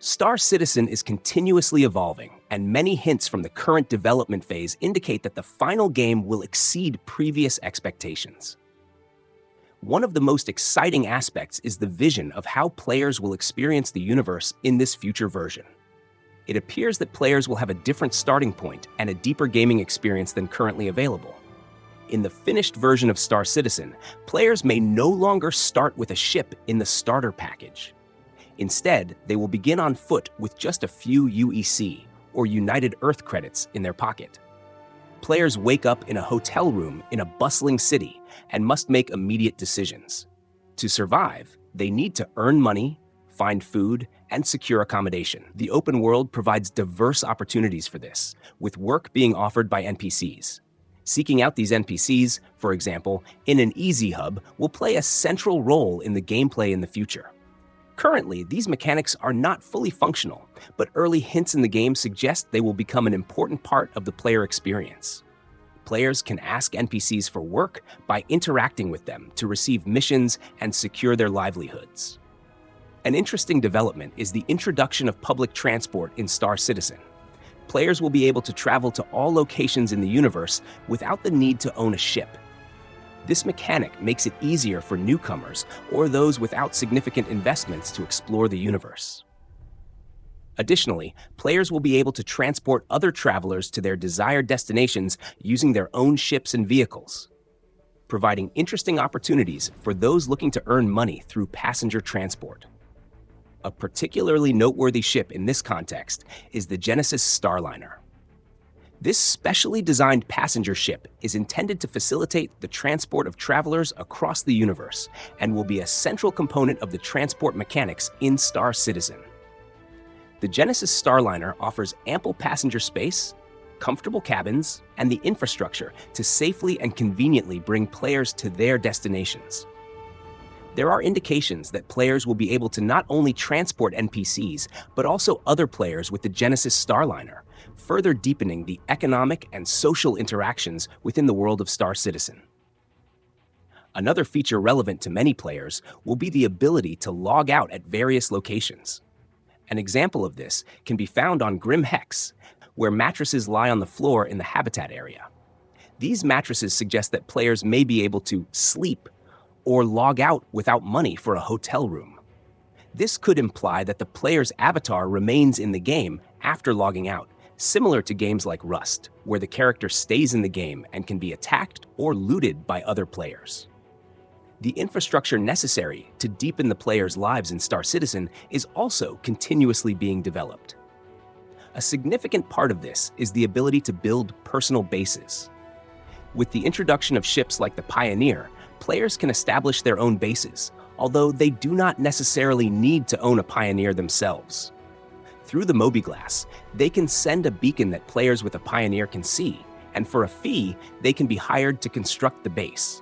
Star Citizen is continuously evolving, and many hints from the current development phase indicate that the final game will exceed previous expectations. One of the most exciting aspects is the vision of how players will experience the universe in this future version. It appears that players will have a different starting point and a deeper gaming experience than currently available. In the finished version of Star Citizen, players may no longer start with a ship in the starter package. Instead, they will begin on foot with just a few UEC, or United Earth credits, in their pocket. Players wake up in a hotel room in a bustling city and must make immediate decisions. To survive, they need to earn money, find food, and secure accommodation. The open world provides diverse opportunities for this, with work being offered by NPCs. Seeking out these NPCs, for example, in an easy hub, will play a central role in the gameplay in the future. Currently, these mechanics are not fully functional, but early hints in the game suggest they will become an important part of the player experience. Players can ask NPCs for work by interacting with them to receive missions and secure their livelihoods. An interesting development is the introduction of public transport in Star Citizen. Players will be able to travel to all locations in the universe without the need to own a ship. This mechanic makes it easier for newcomers or those without significant investments to explore the universe. Additionally, players will be able to transport other travelers to their desired destinations using their own ships and vehicles, providing interesting opportunities for those looking to earn money through passenger transport. A particularly noteworthy ship in this context is the Genesis Starliner. This specially designed passenger ship is intended to facilitate the transport of travelers across the universe and will be a central component of the transport mechanics in Star Citizen. The Genesis Starliner offers ample passenger space, comfortable cabins, and the infrastructure to safely and conveniently bring players to their destinations. There are indications that players will be able to not only transport NPCs, but also other players with the Genesis Starliner, further deepening the economic and social interactions within the world of Star Citizen. Another feature relevant to many players will be the ability to log out at various locations. An example of this can be found on Grim Hex, where mattresses lie on the floor in the habitat area. These mattresses suggest that players may be able to sleep or log out without money for a hotel room. This could imply that the player's avatar remains in the game after logging out, similar to games like Rust, where the character stays in the game and can be attacked or looted by other players. The infrastructure necessary to deepen the players' lives in Star Citizen is also continuously being developed. A significant part of this is the ability to build personal bases. With the introduction of ships like the Pioneer, players can establish their own bases, although they do not necessarily need to own a Pioneer themselves. Through the Mobiglass, they can send a beacon that players with a Pioneer can see, and for a fee, they can be hired to construct the base.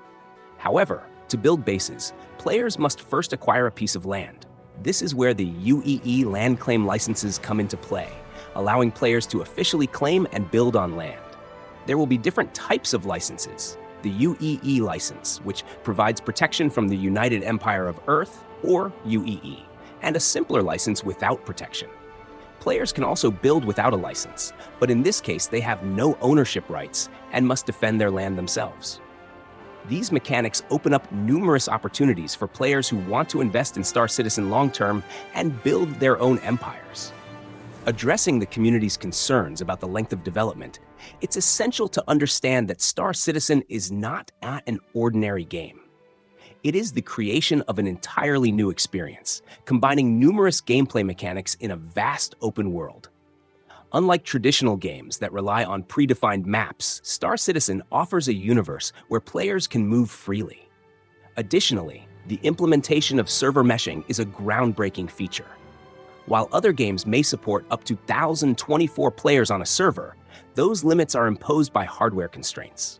However, to build bases, players must first acquire a piece of land. This is where the UEE land claim licenses come into play, allowing players to officially claim and build on land. There will be different types of licenses. The UEE license, which provides protection from the United Empire of Earth, or UEE, and a simpler license without protection. Players can also build without a license, but in this case they have no ownership rights and must defend their land themselves. These mechanics open up numerous opportunities for players who want to invest in Star Citizen long-term and build their own empires. Addressing the community's concerns about the length of development, it's essential to understand that Star Citizen is not an ordinary game. It is the creation of an entirely new experience, combining numerous gameplay mechanics in a vast open world. Unlike traditional games that rely on predefined maps, Star Citizen offers a universe where players can move freely. Additionally, the implementation of server meshing is a groundbreaking feature. While other games may support up to 1,024 players on a server, those limits are imposed by hardware constraints.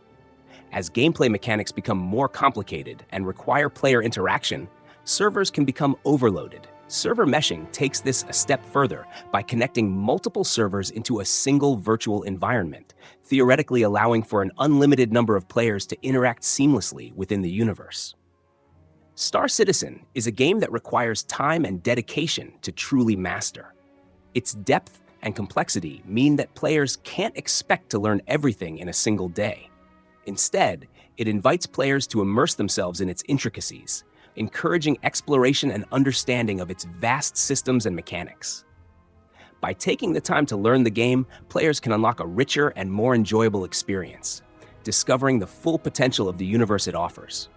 As gameplay mechanics become more complicated and require player interaction, servers can become overloaded. Server meshing takes this a step further by connecting multiple servers into a single virtual environment, theoretically allowing for an unlimited number of players to interact seamlessly within the universe. Star Citizen is a game that requires time and dedication to truly master. Its depth and complexity mean that players can't expect to learn everything in a single day. Instead, it invites players to immerse themselves in its intricacies, encouraging exploration and understanding of its vast systems and mechanics. By taking the time to learn the game, players can unlock a richer and more enjoyable experience, discovering the full potential of the universe it offers.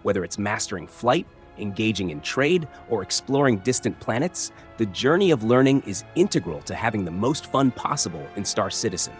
Whether it's mastering flight, engaging in trade, or exploring distant planets, the journey of learning is integral to having the most fun possible in Star Citizen.